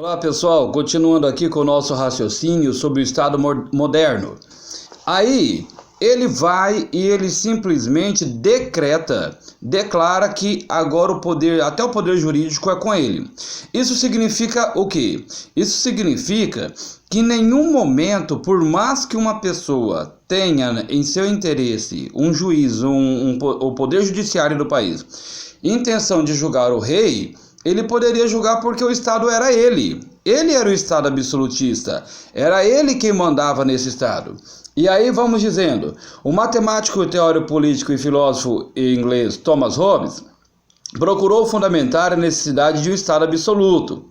Olá pessoal, continuando aqui com o nosso raciocínio sobre o Estado moderno. Aí ele vai e ele simplesmente declara que agora o poder, até o poder jurídico é com ele. Isso significa o quê? Isso significa que em nenhum momento, por mais que uma pessoa tenha em seu interesse um juiz, o poder judiciário do país, intenção de julgar o rei, ele poderia julgar porque o Estado era ele. Ele era o Estado absolutista. Era ele quem mandava nesse Estado. E aí vamos dizendo, o matemático, teórico político e filósofo inglês Thomas Hobbes procurou fundamentar a necessidade de um Estado absoluto.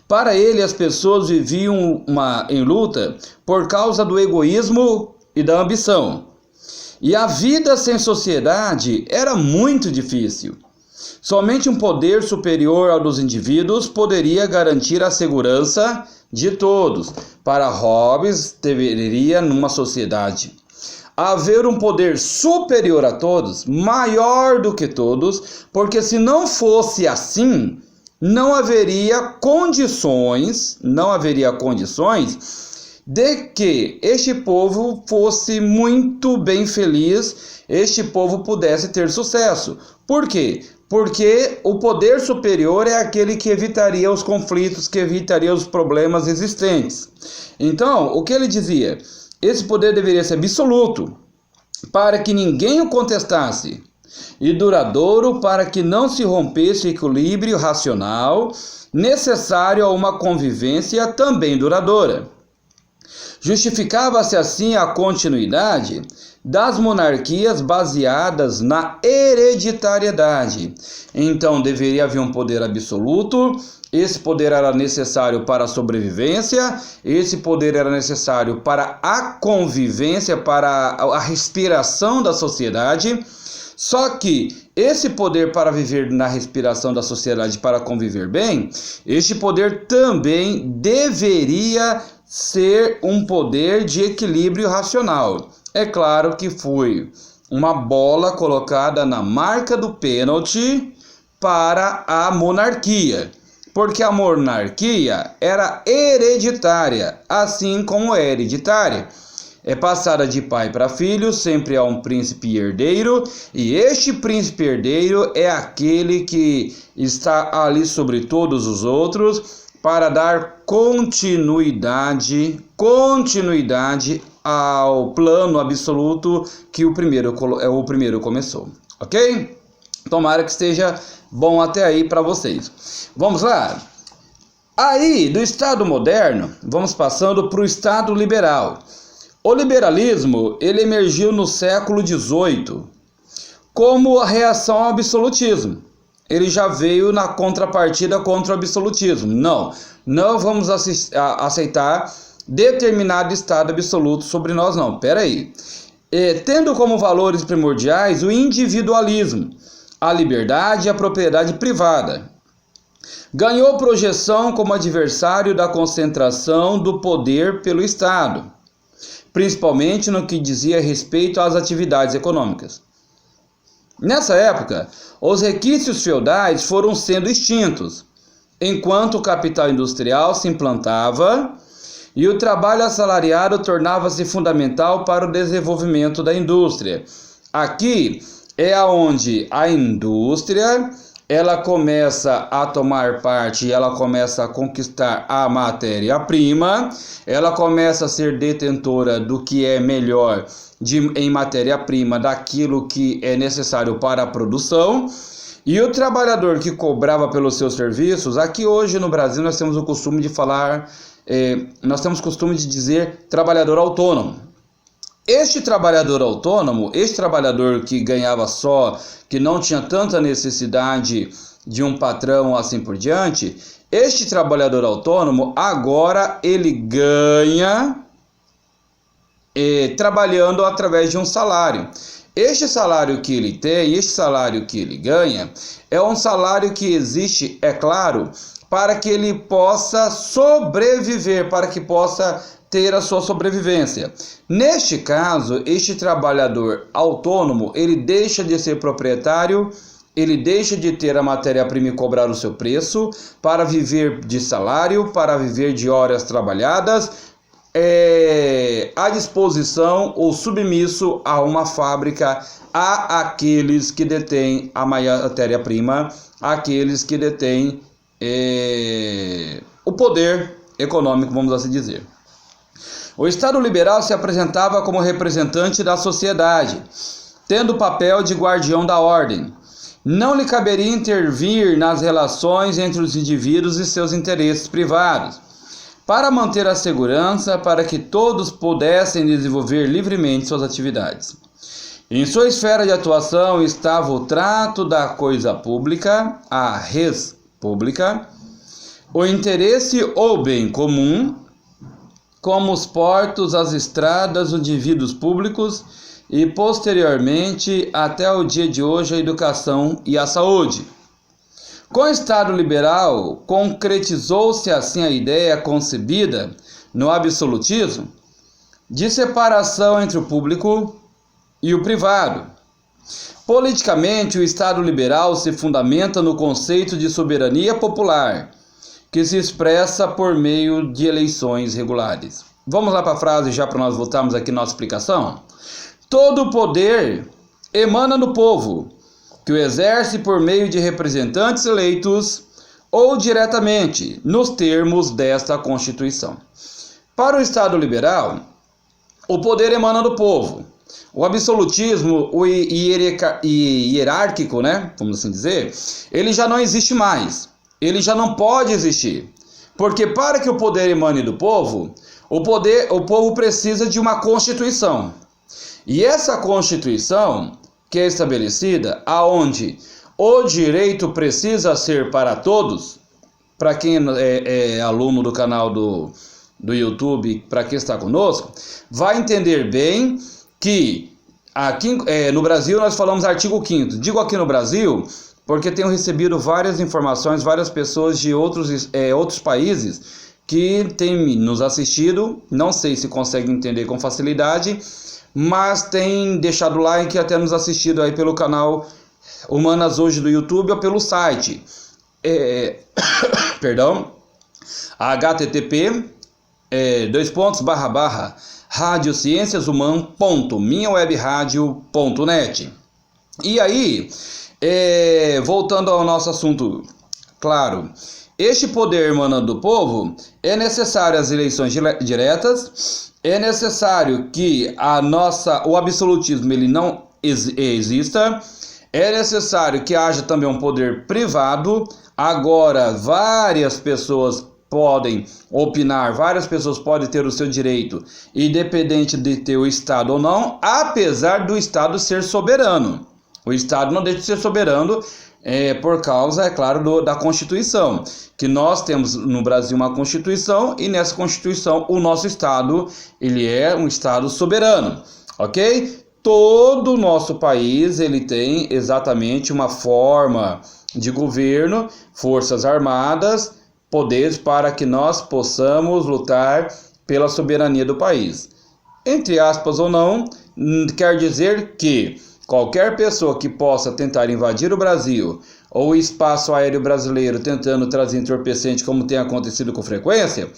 Para ele, as pessoas viviam em luta por causa do egoísmo e da ambição. E a vida sem sociedade era muito difícil. Somente um poder superior ao dos indivíduos poderia garantir a segurança de todos. Para Hobbes, deveria, numa sociedade, haver um poder superior a todos, maior do que todos, porque se não fosse assim, não haveria condições de que este povo fosse muito bem feliz, este povo pudesse ter sucesso. Por quê? Porque o poder superior é aquele que evitaria os conflitos, que evitaria os problemas existentes. Então, o que ele dizia? Esse poder deveria ser absoluto, para que ninguém o contestasse, e duradouro, para que não se rompesse o equilíbrio racional necessário a uma convivência também duradoura. Justificava-se assim a continuidade das monarquias baseadas na hereditariedade. Então deveria haver um poder absoluto, esse poder era necessário para a sobrevivência, esse poder era necessário para a convivência, para a respiração da sociedade. Só que esse poder para viver na respiração da sociedade, para conviver bem, este poder também deveria ser um poder de equilíbrio racional. É claro que foi uma bola colocada na marca do pênalti para a monarquia, porque a monarquia era hereditária, assim como é hereditária. É passada de pai para filho, sempre há um príncipe herdeiro, e este príncipe herdeiro é aquele que está ali sobre todos os outros para dar continuidade ao plano absoluto que o primeiro começou, ok? Tomara que esteja bom até aí para vocês. Vamos lá? Aí, do Estado moderno, vamos passando para o Estado liberal. O liberalismo, ele emergiu no século XVIII como a reação ao absolutismo. Ele já veio na contrapartida contra o absolutismo. Não vamos aceitar determinado Estado absoluto sobre nós, não. Peraí. Tendo como valores primordiais o individualismo, a liberdade e a propriedade privada. Ganhou projeção como adversário da concentração do poder pelo Estado, principalmente no que dizia respeito às atividades econômicas. Nessa época, os requisitos feudais foram sendo extintos, enquanto o capital industrial se implantava e o trabalho assalariado tornava-se fundamental para o desenvolvimento da indústria. Aqui é onde a indústria ela começa a tomar parte, ela começa a conquistar a matéria-prima, ela começa a ser detentora do que é melhor em matéria-prima, daquilo que é necessário para a produção. E o trabalhador que cobrava pelos seus serviços, aqui hoje no Brasil nós temos o costume de falar, nós temos o costume de dizer trabalhador autônomo. Este trabalhador autônomo, este trabalhador que ganhava só, que não tinha tanta necessidade de um patrão assim por diante, este trabalhador autônomo agora ele ganha trabalhando através de um salário. Este salário que ele tem, este salário que ele ganha, é um salário que existe, é claro, para que ele possa sobreviver, para que possa ter a sua sobrevivência. Neste caso, este trabalhador autônomo, ele deixa de ser proprietário ele deixa de ter a matéria-prima e cobrar o seu preço para viver de salário, para viver de horas trabalhadas, à disposição ou submisso a uma fábrica, a aqueles que detêm a matéria-prima, aqueles que detêm o poder econômico, vamos assim dizer. O Estado liberal se apresentava como representante da sociedade, tendo o papel de guardião da ordem. Não lhe caberia intervir nas relações entre os indivíduos e seus interesses privados, para manter a segurança para que todos pudessem desenvolver livremente suas atividades. Em sua esfera de atuação estava o trato da coisa pública, a res pública, o interesse ou bem comum, como os portos, as estradas, os indivíduos públicos e, posteriormente, até o dia de hoje, a educação e a saúde. Com o Estado liberal, concretizou-se assim a ideia concebida no absolutismo de separação entre o público e o privado. Politicamente, o Estado liberal se fundamenta no conceito de soberania popular, que se expressa por meio de eleições regulares. Vamos lá para a frase já para nós voltarmos aqui na nossa explicação? Todo o poder emana do povo, que o exerce por meio de representantes eleitos ou diretamente, nos termos desta Constituição. Para o Estado liberal, o poder emana do povo. O absolutismo, o hierárquico, vamos assim dizer, ele já não existe mais. Ele já não pode existir. Porque para que o poder emane do povo, o povo precisa de uma Constituição. E essa Constituição, que é estabelecida, aonde o direito precisa ser para todos, para quem é aluno do canal do YouTube, para quem está conosco, vai entender bem que aqui no Brasil nós falamos artigo 5º. Digo aqui no Brasil porque tenho recebido várias informações, várias pessoas de outros países que têm nos assistido, não sei se conseguem entender com facilidade, mas têm deixado like e até nos assistido aí pelo canal Humanas Hoje do YouTube ou pelo site. http radiocienciashuman.minhawebradio.net. E aí, voltando ao nosso assunto, claro, este poder emanando do povo, é necessário as eleições diretas, é necessário que o absolutismo ele não exista, é necessário que haja também um poder privado. Agora, várias pessoas podem opinar, várias pessoas podem ter o seu direito, independente de ter o Estado ou não, apesar do Estado ser soberano. O Estado não deixa de ser soberano por causa, é claro, da Constituição. Que nós temos no Brasil uma Constituição e nessa Constituição o nosso Estado, ele é um Estado soberano, ok? Todo o nosso país, ele tem exatamente uma forma de governo, forças armadas, poderes para que nós possamos lutar pela soberania do país. Entre aspas ou não, quer dizer que qualquer pessoa que possa tentar invadir o Brasil ou o espaço aéreo brasileiro tentando trazer entorpecente, como tem acontecido com frequência,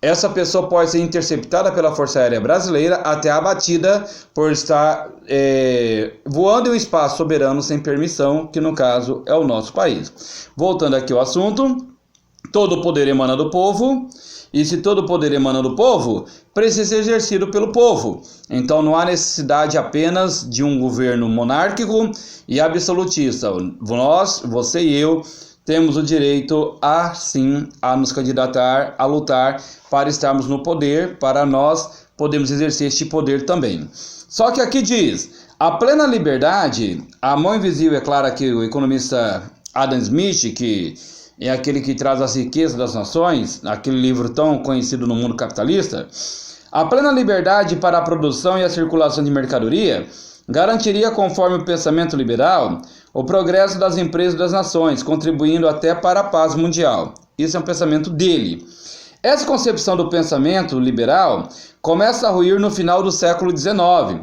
essa pessoa pode ser interceptada pela Força Aérea Brasileira até abatida por estar voando em um espaço soberano sem permissão, que no caso é o nosso país. Voltando aqui ao assunto, todo o poder emana do povo, e se todo o poder emana do povo, precisa ser exercido pelo povo. Então não há necessidade apenas de um governo monárquico e absolutista. Nós, você e eu, temos o direito a nos candidatar, a lutar para estarmos no poder, para nós podermos exercer este poder também. Só que aqui diz, a plena liberdade, a mão invisível, é claro que o economista Adam Smith, que é aquele que traz as riquezas das nações, aquele livro tão conhecido no mundo capitalista, a plena liberdade para a produção e a circulação de mercadoria garantiria, conforme o pensamento liberal, o progresso das empresas e das nações, contribuindo até para a paz mundial. Isso é um pensamento dele. Essa concepção do pensamento liberal começa a ruir no final do século XIX.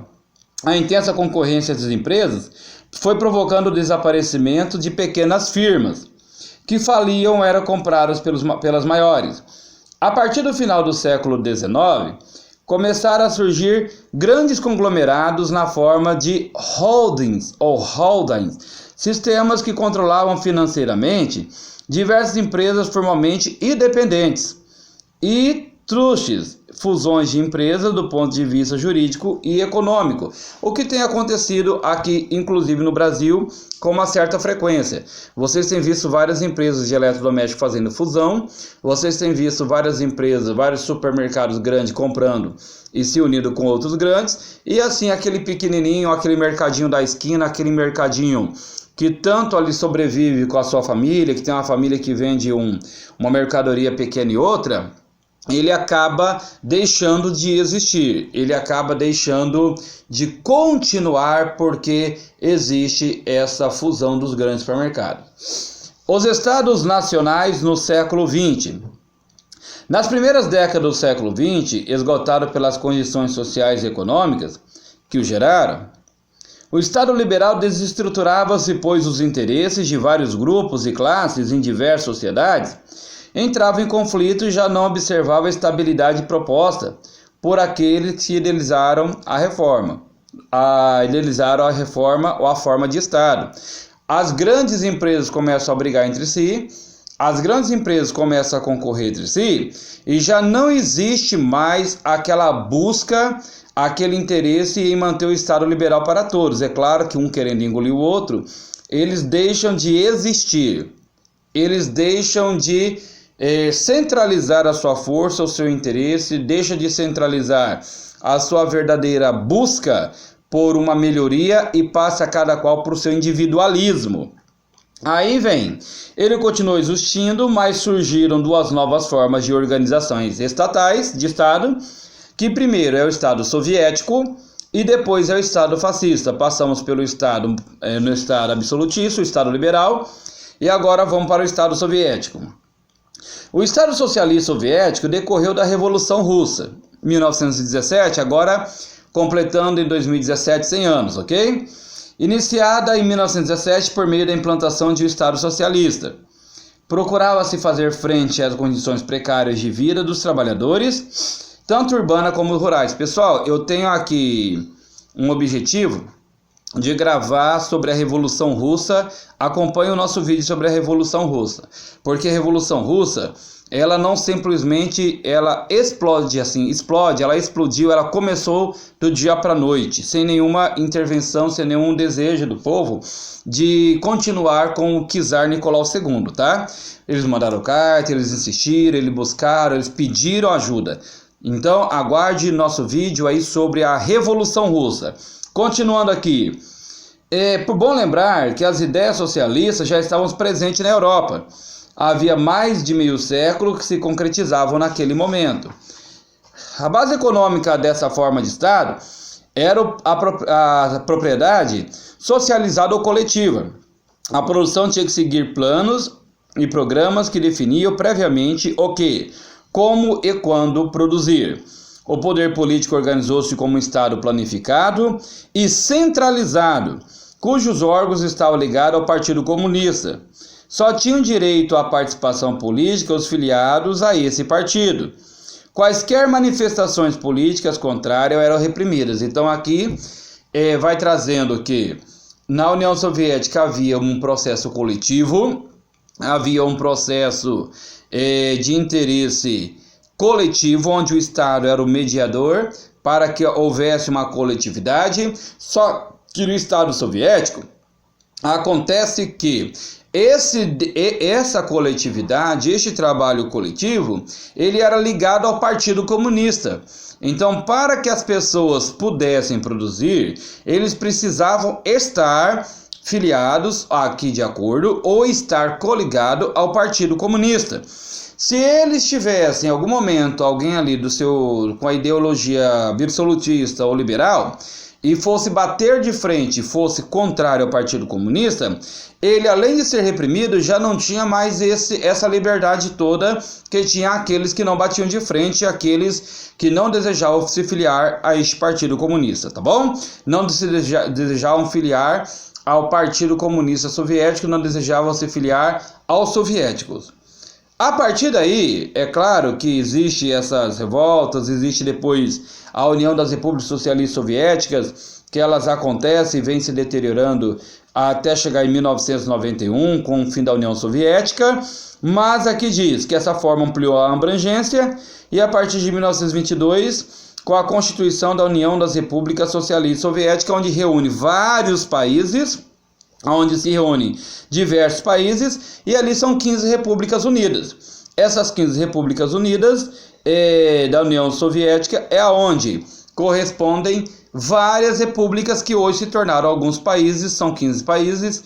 A intensa concorrência das empresas foi provocando o desaparecimento de pequenas firmas, que faliam ou eram compradas pelas maiores. A partir do final do século XIX, começaram a surgir grandes conglomerados na forma de holdings, sistemas que controlavam financeiramente diversas empresas formalmente independentes, e trusts, fusões de empresas do ponto de vista jurídico e econômico, o que tem acontecido aqui, inclusive no Brasil, com uma certa frequência. Vocês têm visto várias empresas de eletrodomésticos fazendo fusão, vocês têm visto várias empresas, vários supermercados grandes comprando e se unindo com outros grandes, e assim aquele pequenininho, aquele mercadinho da esquina, aquele mercadinho que tanto ali sobrevive com a sua família, que tem uma família que vende uma mercadoria pequena e outra, ele acaba deixando de existir, ele acaba deixando de continuar porque existe essa fusão dos grandes supermercados. Os estados nacionais no século XX. Nas primeiras décadas do século XX, esgotado pelas condições sociais e econômicas que o geraram, o Estado liberal desestruturava-se, pois os interesses de vários grupos e classes em diversas sociedades entravam em conflito e já não observava a estabilidade proposta por aqueles que idealizaram a reforma ou a forma de Estado. As grandes empresas começam a brigar entre si, as grandes empresas começam a concorrer entre si e já não existe mais aquela busca, aquele interesse em manter o Estado liberal para todos. É claro que um querendo engolir o outro, eles deixam de existir, eles deixam de centralizar a sua força, o seu interesse, deixa de centralizar a sua verdadeira busca por uma melhoria e passa cada qual para o seu individualismo. Aí vem, ele continuou existindo, mas surgiram duas novas formas de organizações estatais, de Estado, que primeiro é o Estado soviético e depois é o Estado fascista. Passamos pelo Estado, no Estado absolutista, o Estado liberal, e agora vamos para o Estado soviético. O Estado Socialista Soviético decorreu da Revolução Russa, 1917, agora completando em 2017 100 anos, ok? Iniciada em 1917 por meio da implantação de um Estado socialista. Procurava-se fazer frente às condições precárias de vida dos trabalhadores, tanto urbana como rurais. Pessoal, eu tenho aqui um objetivo de gravar sobre a Revolução Russa. Acompanhe o nosso vídeo sobre a Revolução Russa, porque a Revolução Russa, ela não simplesmente, ela ela explodiu, ela começou do dia para a noite, sem nenhuma intervenção, sem nenhum desejo do povo de continuar com o czar Nicolau II, tá? Eles mandaram carta, eles insistiram, eles buscaram, eles pediram ajuda. Então, aguarde nosso vídeo aí sobre a Revolução Russa. Continuando aqui, por bom lembrar que as ideias socialistas já estavam presentes na Europa. Havia mais de meio século que se concretizavam naquele momento. A base econômica dessa forma de Estado era a propriedade socializada ou coletiva. A produção tinha que seguir planos e programas que definiam previamente o que, como e quando produzir. O poder político organizou-se como um Estado planificado e centralizado, cujos órgãos estavam ligados ao Partido Comunista. Só tinham direito à participação política os filiados a esse partido. Quaisquer manifestações políticas contrárias eram reprimidas. Então aqui vai trazendo que na União Soviética havia um processo coletivo, havia um processo de interesse coletivo, onde o Estado era o mediador para que houvesse uma coletividade. Só que no Estado soviético acontece que essa coletividade, este trabalho coletivo, ele era ligado ao Partido Comunista. Então, para que as pessoas pudessem produzir, eles precisavam estar filiados aqui de acordo ou estar coligado ao Partido Comunista. Se eles tivessem em algum momento alguém ali com a ideologia absolutista ou liberal e fosse bater de frente, fosse contrário ao Partido Comunista, ele, além de ser reprimido, já não tinha mais essa liberdade toda que tinha aqueles que não batiam de frente, aqueles que não desejavam se filiar a este Partido Comunista, tá bom? Não desejavam filiar ao Partido Comunista Soviético e não desejavam se filiar aos soviéticos. A partir daí, é claro que existe essas revoltas, existe depois a União das Repúblicas Socialistas Soviéticas, que elas acontecem e vêm se deteriorando até chegar em 1991, com o fim da União Soviética, mas aqui diz que essa forma ampliou a abrangência e a partir de 1922, com a Constituição da União das Repúblicas Socialistas Soviéticas, onde reúne vários países, onde se reúnem diversos países, e ali são 15 repúblicas unidas. Essas 15 repúblicas unidas da União Soviética é aonde correspondem várias repúblicas que hoje se tornaram alguns países, são 15 países,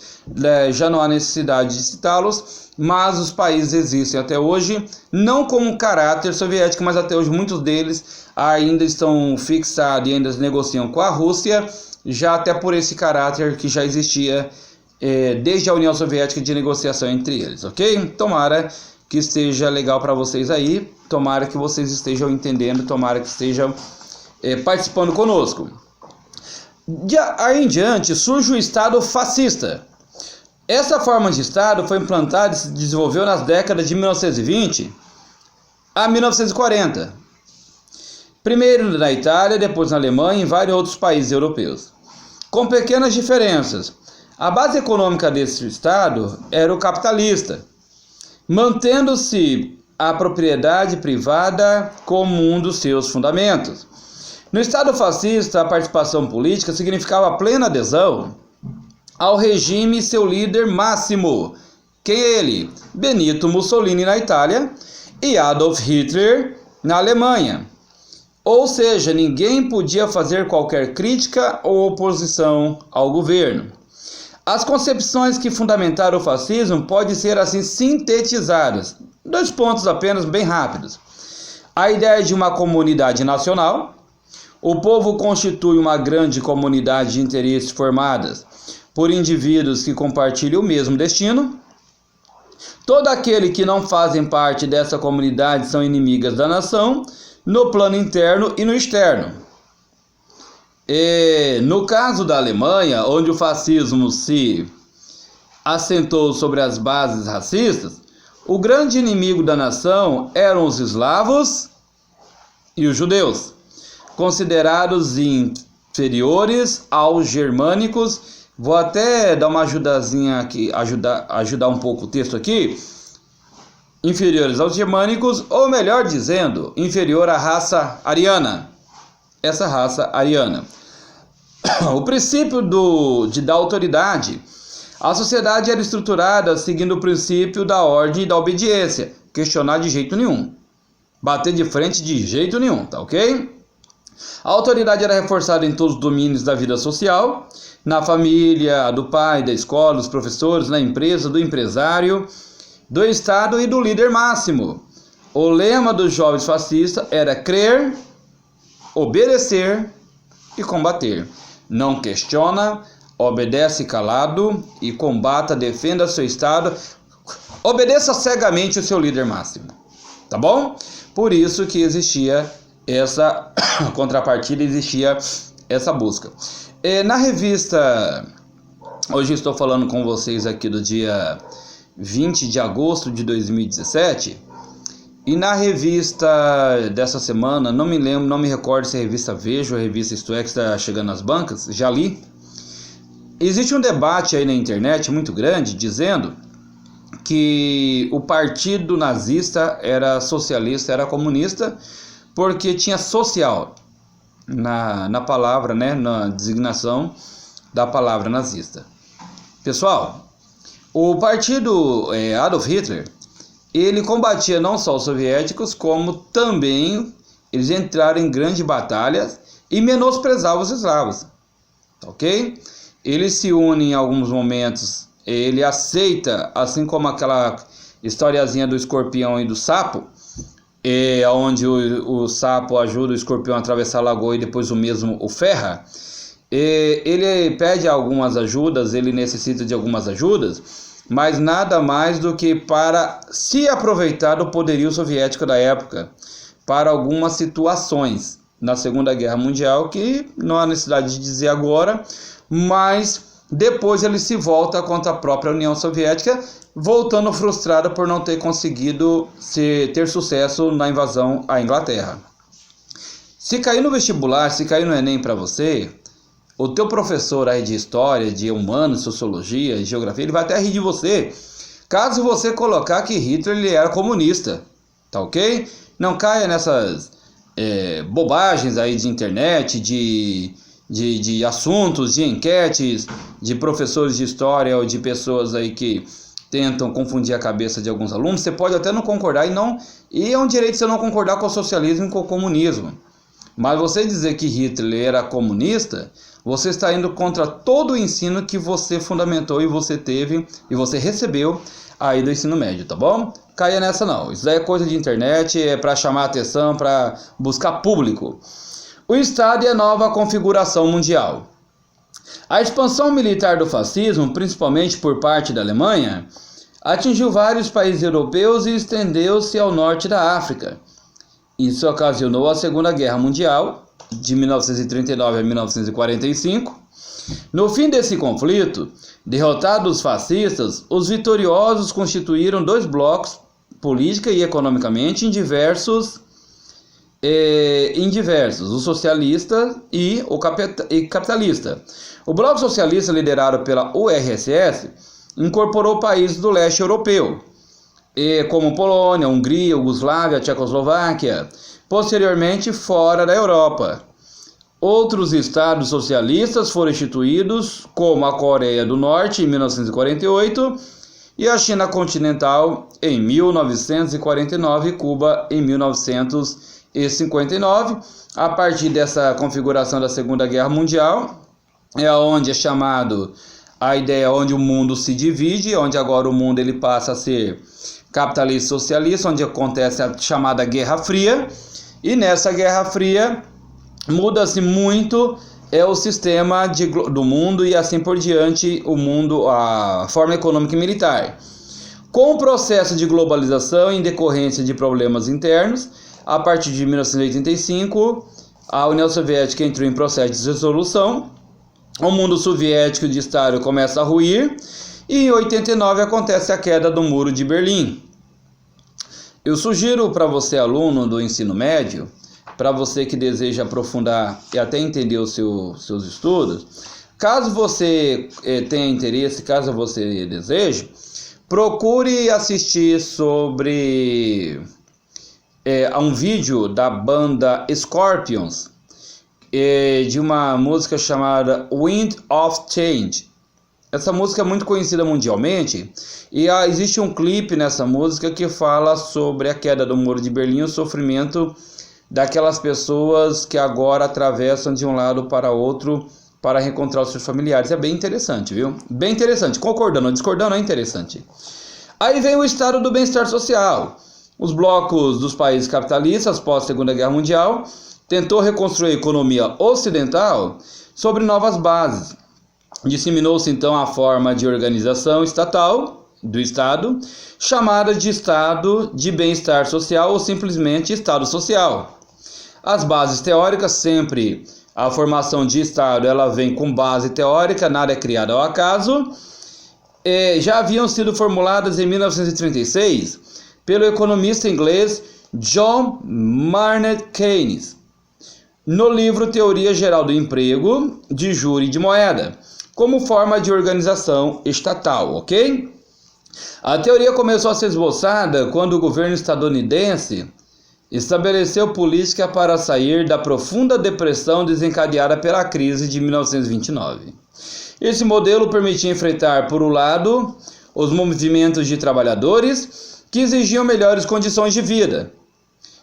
já não há necessidade de citá-los, mas os países existem até hoje, não com caráter soviético, mas até hoje muitos deles ainda estão fixados e ainda negociam com a Rússia, já até por esse caráter que já existia desde a União Soviética de negociação entre eles, ok? Tomara que esteja legal para vocês aí, tomara que vocês estejam entendendo, tomara que estejam participando conosco. Aí em diante surge o Estado fascista. Essa forma de Estado foi implantada e se desenvolveu nas décadas de 1920 a 1940. Primeiro na Itália, depois na Alemanha e em vários outros países europeus. Com pequenas diferenças. A base econômica desse Estado era o capitalista, mantendo-se a propriedade privada como um dos seus fundamentos. No Estado fascista, a participação política significava plena adesão ao regime e seu líder máximo. Quem é ele? Benito Mussolini na Itália e Adolf Hitler na Alemanha. Ou seja, ninguém podia fazer qualquer crítica ou oposição ao governo. As concepções que fundamentaram o fascismo podem ser assim sintetizadas. 2 pontos apenas bem rápidos. A ideia de uma comunidade nacional. O povo constitui uma grande comunidade de interesses formadas por indivíduos que compartilham o mesmo destino. Todo aquele que não fazem parte dessa comunidade são inimigas da nação, no plano interno e no externo. No caso da Alemanha, onde o fascismo se assentou sobre as bases racistas, o grande inimigo da nação eram os eslavos e os judeus, considerados inferiores aos germânicos. Vou até dar uma ajudazinha aqui, ajudar um pouco o texto aqui. Inferiores aos germânicos, ou melhor dizendo, inferior à raça ariana. Essa raça ariana. O princípio da autoridade. A sociedade era estruturada seguindo o princípio da ordem e da obediência. Questionar de jeito nenhum. Bater de frente de jeito nenhum, tá ok? A autoridade era reforçada em todos os domínios da vida social, na família, do pai, da escola, dos professores, na empresa, do empresário, do Estado e do líder máximo. O lema dos jovens fascistas era crer, obedecer e combater. Não questiona, obedece calado e combata, defenda seu Estado, obedeça cegamente o seu líder máximo. Tá bom? Por isso que existia essa contrapartida, existia essa busca. Na revista, hoje estou falando com vocês aqui do dia 20 de agosto de 2017, e na revista dessa semana, não me recordo se é a revista Vejo ou a revista Isto É, que está chegando nas bancas, já li. Existe um debate aí na internet muito grande, dizendo que o partido nazista era socialista, era comunista, porque tinha social na palavra, né, na designação da palavra nazista. Pessoal, o partido Adolf Hitler, ele combatia não só os soviéticos, como também eles entraram em grandes batalhas e menosprezavam os eslavos, ok? Ele se une em alguns momentos, ele aceita, assim como aquela historiazinha do escorpião e do sapo, onde o sapo ajuda o escorpião a atravessar a lagoa e depois o mesmo o ferra. Ele pede algumas ajudas, ele necessita de algumas ajudas, mas nada mais do que para se aproveitar do poderio soviético da época, para algumas situações na Segunda Guerra Mundial, que não há necessidade de dizer agora, mas Depois ele se volta contra a própria União Soviética, voltando frustrado por não ter conseguido ter sucesso na invasão à Inglaterra. Se cair no vestibular, se cair no Enem para você, o teu professor aí de história, de humanos, sociologia, geografia, ele vai até rir de você, caso você colocar que Hitler ele era comunista, tá ok? Não caia nessas bobagens aí de internet, de assuntos, de enquetes, de professores de história ou de pessoas aí que tentam confundir a cabeça de alguns alunos. Você pode até não concordar e é um direito você não concordar com o socialismo e com o comunismo. Mas você dizer que Hitler era comunista, você está indo contra todo o ensino que você fundamentou e você teve e você recebeu aí do ensino médio, tá bom? Caia nessa não. Isso daí é coisa de internet, é para chamar atenção, para buscar público. O Estado e a nova configuração mundial. A expansão militar do fascismo, principalmente por parte da Alemanha, atingiu vários países europeus e estendeu-se ao norte da África. Isso ocasionou a Segunda Guerra Mundial, de 1939 a 1945. No fim desse conflito, derrotados os fascistas, os vitoriosos constituíram dois blocos, política e economicamente, diversos, o socialista e o capitalista. O bloco socialista, liderado pela URSS, incorporou países do leste europeu, como Polônia, Hungria, Iugoslávia, Tchecoslováquia, posteriormente fora da Europa. Outros estados socialistas foram instituídos, como a Coreia do Norte em 1948 e a China continental em 1949 e Cuba em 1959. A partir dessa configuração da Segunda Guerra Mundial, é onde é chamado a ideia onde o mundo se divide, onde agora o mundo ele passa a ser capitalista e socialista, onde acontece a chamada Guerra Fria, e nessa Guerra Fria muda-se muito o sistema do mundo e assim por diante, o mundo, a forma econômica e militar. Com o processo de globalização em decorrência de problemas internos, a partir de 1985, a União Soviética entrou em processo de dissolução, o mundo soviético de Estado começa a ruir, e em 89 acontece a queda do Muro de Berlim. Eu sugiro para você, aluno do ensino médio, para você que deseja aprofundar e até entender os seus estudos, caso você tenha interesse, caso você deseje, procure assistir sobre a um vídeo da banda Scorpions, de uma música chamada Wind of Change. Essa música é muito conhecida mundialmente e existe um clipe nessa música que fala sobre a queda do Muro de Berlim, o sofrimento daquelas pessoas que agora atravessam de um lado para outro para reencontrar os seus familiares. É bem interessante, viu? Bem interessante. Concordando ou discordando, é interessante. Aí vem o estado do bem-estar social. Os blocos dos países capitalistas pós Segunda Guerra Mundial tentou reconstruir a economia ocidental sobre novas bases. Disseminou-se então a forma de organização estatal do Estado, chamada de Estado de Bem-Estar Social ou simplesmente Estado Social. As bases teóricas, sempre a formação de Estado, ela vem com base teórica, nada é criado ao acaso, já haviam sido formuladas em 1936 pelo economista inglês John Maynard Keynes, no livro Teoria Geral do Emprego, de Juro e de Moeda, como forma de organização estatal, ok? A teoria começou a ser esboçada quando o governo estadunidense estabeleceu política para sair da profunda depressão desencadeada pela crise de 1929. Esse modelo permitia enfrentar, por um lado, os movimentos de trabalhadores que exigiam melhores condições de vida,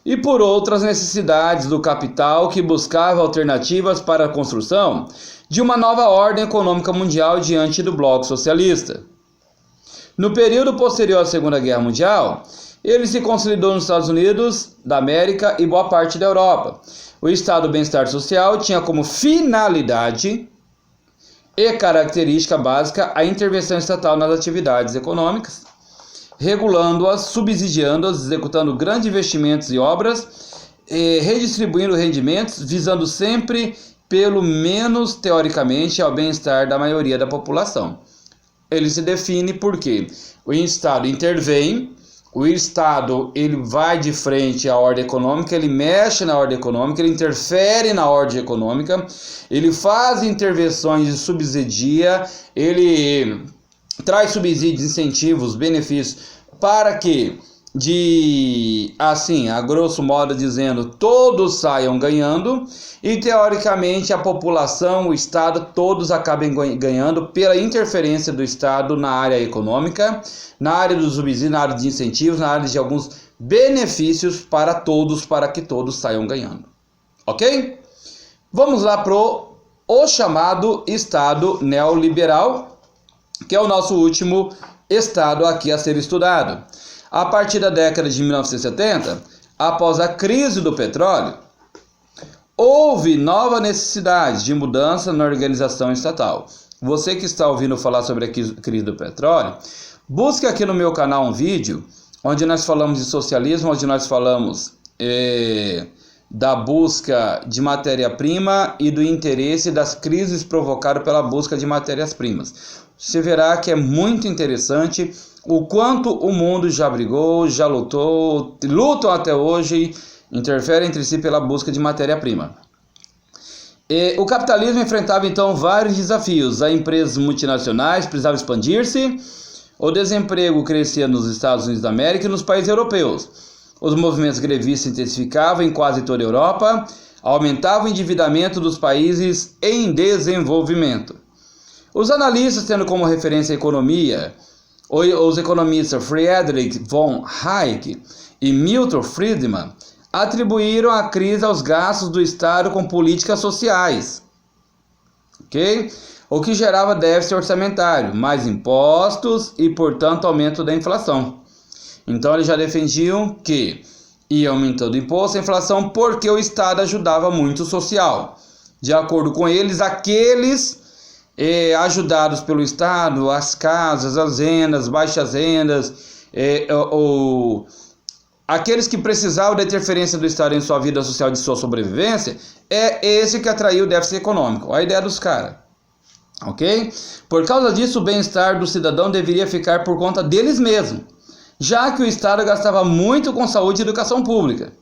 e por outras necessidades do capital que buscava alternativas para a construção de uma nova ordem econômica mundial diante do bloco socialista. No período posterior à Segunda Guerra Mundial, ele se consolidou nos Estados Unidos da América e boa parte da Europa. O Estado do Bem-Estar Social tinha como finalidade e característica básica a intervenção estatal nas atividades econômicas, regulando-as, subsidiando-as, executando grandes investimentos e obras, redistribuindo rendimentos, visando sempre pelo menos teoricamente, ao bem-estar da maioria da população. Ele se define porque o Estado intervém, o Estado ele vai de frente à ordem econômica, ele mexe na ordem econômica, ele interfere na ordem econômica, ele faz intervenções de subsidia, ele traz subsídios, incentivos, benefícios para que, a grosso modo dizendo, todos saiam ganhando e teoricamente a população, o Estado, todos acabem ganhando pela interferência do Estado na área econômica, na área dos subsídios, na área de incentivos, na área de alguns benefícios para todos, para que todos saiam ganhando. Ok? Vamos lá pro chamado Estado neoliberal, que é o nosso último Estado aqui a ser estudado. A partir da década de 1970, após a crise do petróleo, houve nova necessidade de mudança na organização estatal. Você que está ouvindo falar sobre a crise do petróleo, busque aqui no meu canal um vídeo onde nós falamos de socialismo, onde nós falamos da busca de matéria-prima e do interesse das crises provocadas pela busca de matérias-primas. Você verá que é muito interessante o quanto o mundo já brigou, já lutam até hoje, interferem entre si pela busca de matéria-prima. O capitalismo enfrentava então vários desafios. As empresas multinacionais precisavam expandir-se, o desemprego crescia nos Estados Unidos da América e nos países europeus. Os movimentos grevistas se intensificavam em quase toda a Europa, aumentava o endividamento dos países em desenvolvimento. Os analistas, tendo como referência a economia, os economistas Friedrich von Hayek e Milton Friedman, atribuíram a crise aos gastos do Estado com políticas sociais, ok? O que gerava déficit orçamentário, mais impostos e, portanto, aumento da inflação. Então, eles já defendiam que ia aumentando o imposto e a inflação porque o Estado ajudava muito o social. De acordo com eles, aqueles ajudados pelo Estado, as casas, as rendas, baixas rendas, aqueles que precisavam da interferência do Estado em sua vida social, de sua sobrevivência, é esse que atraiu o déficit econômico, a ideia dos caras, ok? Por causa disso, o bem-estar do cidadão deveria ficar por conta deles mesmos, já que o Estado gastava muito com saúde e educação pública,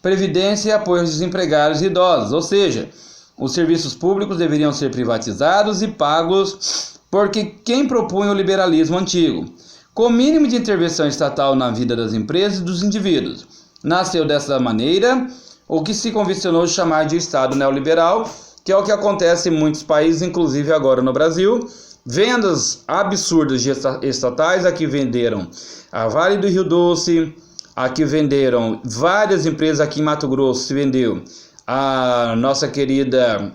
previdência e apoio aos desempregados e idosos, ou seja, os serviços públicos deveriam ser privatizados e pagos porque quem propunha o liberalismo antigo, com o mínimo de intervenção estatal na vida das empresas e dos indivíduos. Nasceu dessa maneira o que se convencionou chamar de Estado neoliberal, que é o que acontece em muitos países, inclusive agora no Brasil. Vendas absurdas de estatais, aqui venderam a Vale do Rio Doce, aqui venderam várias empresas, aqui em Mato Grosso se vendeu a nossa querida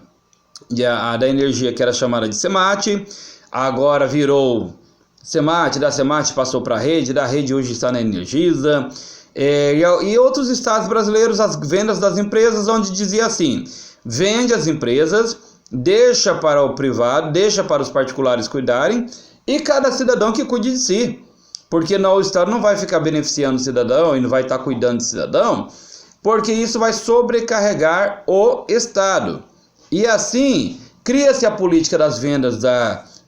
da energia, que era chamada de Semate, agora virou Semate, da Semate passou para a rede, da rede hoje está na Energisa, e outros estados brasileiros, as vendas das empresas, onde dizia assim, vende as empresas, deixa para o privado, deixa para os particulares cuidarem, e cada cidadão que cuide de si, porque o Estado não vai ficar beneficiando o cidadão e não vai estar cuidando do cidadão, porque isso vai sobrecarregar o Estado. E assim, cria-se a política das vendas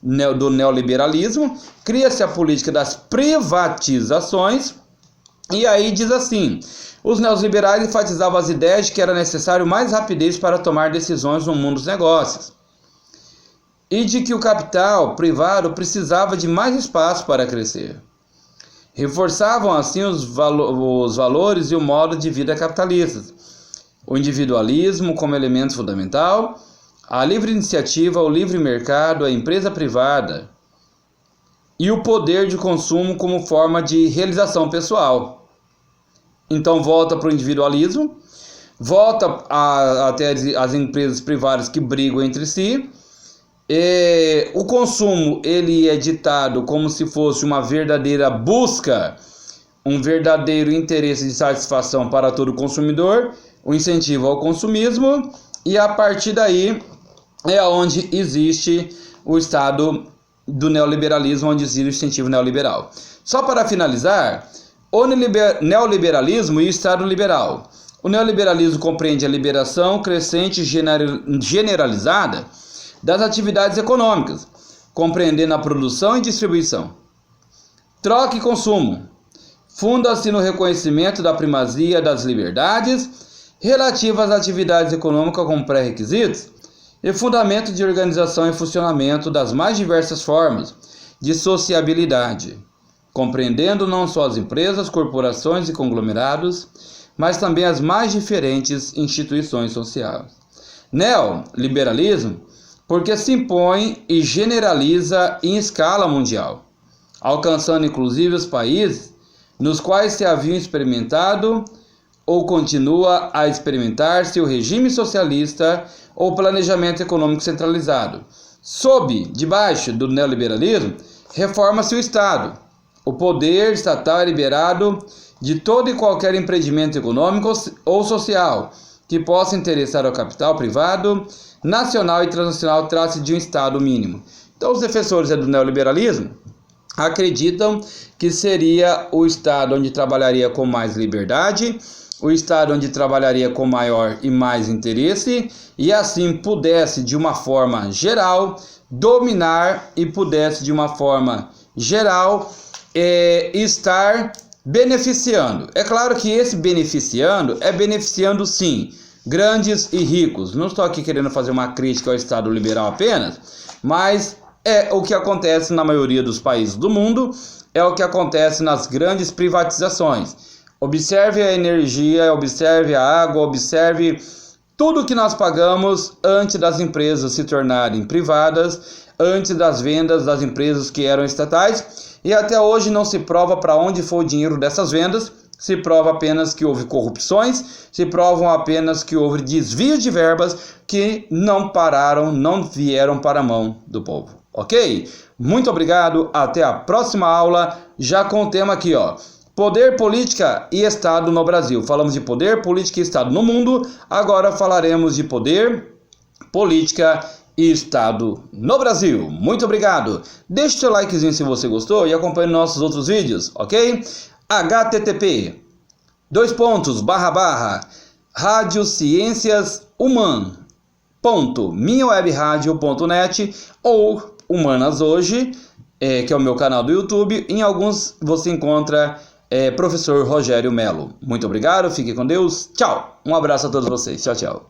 do neoliberalismo, cria-se a política das privatizações, e aí diz assim, os neoliberais enfatizavam as ideias de que era necessário mais rapidez para tomar decisões no mundo dos negócios, e de que o capital privado precisava de mais espaço para crescer. Reforçavam assim os valores e o modo de vida capitalistas, o individualismo como elemento fundamental, a livre iniciativa, o livre mercado, a empresa privada e o poder de consumo como forma de realização pessoal. Então volta para o individualismo, volta até as empresas privadas que brigam entre si. O consumo ele é ditado como se fosse uma verdadeira busca, um verdadeiro interesse de satisfação para todo consumidor, o incentivo ao consumismo, e a partir daí é onde existe o Estado do neoliberalismo, onde existe o incentivo neoliberal. Só para finalizar, o neoliberalismo e o Estado liberal. O neoliberalismo compreende a liberação crescente e generalizada das atividades econômicas, compreendendo a produção e distribuição, troca e consumo. Funda-se no reconhecimento da primazia das liberdades relativas às atividades econômicas como pré-requisitos e fundamento de organização e funcionamento das mais diversas formas de sociabilidade, compreendendo não só as empresas, corporações e conglomerados, mas também as mais diferentes instituições sociais. Neoliberalismo, porque se impõe e generaliza em escala mundial, alcançando inclusive os países nos quais se haviam experimentado ou continua a experimentar-se o regime socialista ou planejamento econômico centralizado. Debaixo do neoliberalismo, reforma-se o Estado. O poder estatal é liberado de todo e qualquer empreendimento econômico ou social que possa interessar ao capital privado, nacional e transnacional, trata-se de um Estado mínimo. Então, os defensores do neoliberalismo acreditam que seria o Estado onde trabalharia com mais liberdade, o Estado onde trabalharia com maior e mais interesse, e assim pudesse, de uma forma geral, dominar e pudesse, de uma forma geral, estar beneficiando. É claro que esse beneficiando é beneficiando, sim, grandes e ricos. Não estou aqui querendo fazer uma crítica ao Estado liberal apenas, mas é o que acontece na maioria dos países do mundo, é o que acontece nas grandes privatizações. Observe a energia, observe a água, observe tudo que nós pagamos antes das empresas se tornarem privadas, antes das vendas das empresas que eram estatais, e até hoje não se prova para onde foi o dinheiro dessas vendas, se prova apenas que houve corrupções, se provam apenas que houve desvio de verbas que não pararam, não vieram para a mão do povo. Ok? Muito obrigado, até a próxima aula, já com o tema aqui, ó. Poder, política e Estado no Brasil. Falamos de poder, política e Estado no mundo, agora falaremos de poder, política e Estado no Brasil. Muito obrigado. Deixe seu likezinho se você gostou e acompanhe nossos outros vídeos, ok? http://radiocienciashuman.minhawebradio.net ou Humanas Hoje, que é o meu canal do YouTube. Em alguns você encontra Professor Rogério Melo. Muito obrigado, fique com Deus, tchau. Um abraço a todos vocês, tchau, tchau.